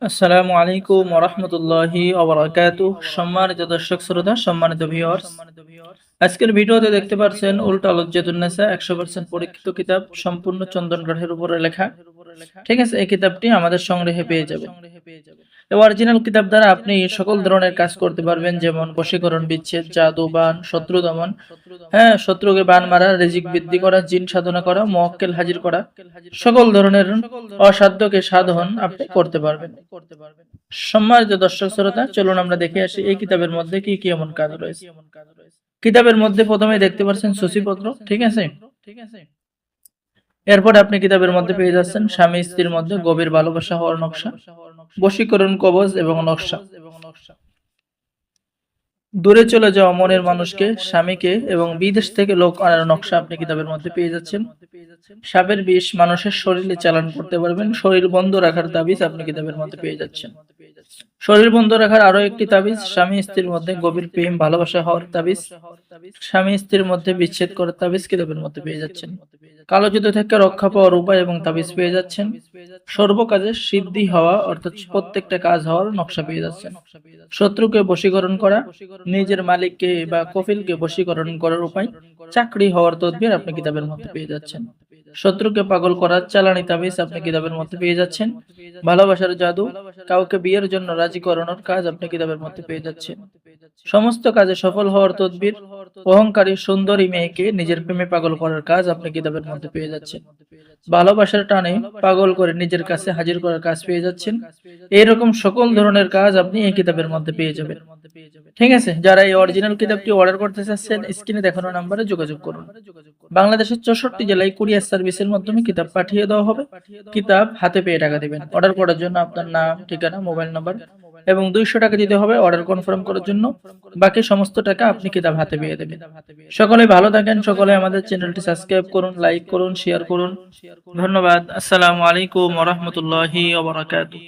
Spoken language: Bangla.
আসসালামু আলাইকুম ওয়া রাহমাতুল্লাহি ওয়া বারাকাতুহু। সম্মানিত দর্শক শ্রোতা, সম্মানিত ভিউয়ার্স, আজকের ভিডিওতে দেখতে পাচ্ছেন উল্টা লজ্জাতুন নেসা 100% পরীক্ষিত কিতাব, সম্পূর্ণ চন্দন কাঠের উপরে লেখা। ঠিক আছে, এই কিতাবটি আমাদের সংগ্রহে পেয়ে যাবেন। এই অরিজিনাল কিতাব দ্বারা আপনি সকল ধরনের কাজ করতে পারবেন, যেমন বশীকরণ, বিচ্ছেদ, জাদু, বান, শত্রু দমন, হ্যাঁ, শত্রুকে বান মারা, রিজিক বৃদ্ধি করা, জিন সাধনা করা, মুওয়াক্কেল হাজির করা, সকল ধরনের অসাধ্যকে সাধন আপনি করতে পারবেন। সম্মানিত দর্শক শ্রোতা, চলুন আমরা দেখে আসি এই কিতাবের মধ্যে কি কি এমন কাজ রয়েছে। কিতাবের মধ্যে প্রথমে দেখতে পাচ্ছেন সূচিপত্র, ঠিক আছে। এরপর আপনি কিতাবের মধ্যে পেয়ে যাচ্ছেন স্বামী স্ত্রীর মধ্যে গভীর ভালোবাসা হওয়ার নকশা, বশীকরণ কবজ এবং নকশা, দূরে চলে যাওয়া মনের মানুষকে, স্বামীকে এবং বিদেশ থেকে লোক আনার নকশা আপনি কিতাবের মধ্যে পেয়ে যাচ্ছেন। সাপের বিষ মানুষের শরীরে চালান করতে পারবেন। শরীর বন্ধ রাখার তাবিজ আপনি কিতাবের মধ্যে পেয়ে যাচ্ছেন। শরীর বন্ধ রাখার আরো একটি তাবিজ, স্বামী স্ত্রীর মধ্যে গভীর প্রেম ভালোবাসা হওয়ার তাবিজ, স্বামী স্ত্রীর মধ্যে বিচ্ছেদ করার তাবিজ কিতাবের মধ্যে পেয়ে যাচ্ছেন। কালো যুদ্ধ থেকে রক্ষা পাওয়ার উপায় এবং তাবিজ পেয়ে যাচ্ছেন। সর্বকাজে সিদ্ধি হওয়া অর্থাৎ প্রত্যেকটা কাজ হওয়ার নকশা পেয়ে যাচ্ছেন। শত্রুকে বশীকরণ করা, নিজের মালিককে বা কফিলকে বশীকরণ করার উপায়, চাকরি হওয়ার তদবির আপনি কিতাবের মধ্যে পেয়ে যাচ্ছেন। শত্রুকে পাগল করার চালানি তাবিজ আপনি কিতাবের মধ্যে পেয়ে যাচ্ছেন। ভালোবাসার জাদু, কাউকে বিয়ের জন্য রাজি করানোর কাজ আপনি কিতাবের মধ্যে পেয়ে যাচ্ছেন। সমস্ত কাজে সফল হওয়ার তদবির, অহংকারী সুন্দরী মেয়েকে নিজের প্রেমে পাগল করার কাজ আপনি কিতাবের মধ্যে পেয়ে যাচ্ছেন। ভালোবাসার টানে পাগল করে নিজের কাছে হাজির করার কাজ পেয়ে যাচ্ছেন। এইরকম সকল ধরনের কাজ আপনি এই কিতাবের মধ্যে পেয়ে যাবেন। ঠিক আছে, যারা এই অরিজিনাল কিতাবটি অর্ডার করতে চাচ্ছেন স্ক্রিনে দেখানো নাম্বারে যোগাযোগ করুন। বাংলাদেশের 64 জেলায় কুরিয়ার সার্ভিসের মাধ্যমে কিতাব পাঠিয়ে দেওয়া হবে। কিতাব হাতে পেয়ে টাকা দিবেন। অর্ডার করার জন্য আপনার নাম, ঠিকানা, মোবাইল নাম্বার এবং 200 টাকা দিতে হবে অর্ডার কনফার্ম করার জন্য। বাকি সমস্ত টাকা আপনি কিতাব হাতে পেয়ে দেবেন। সকলে ভালো থাকেন, সকলে আমাদের চ্যানেলটি সাবস্ক্রাইব করুন, লাইক করুন, শেয়ার করুন। ধন্যবাদ। আসসালামু আলাইকুম ওয়া রাহমাতুল্লাহি ওয়া বারাকাতুহু।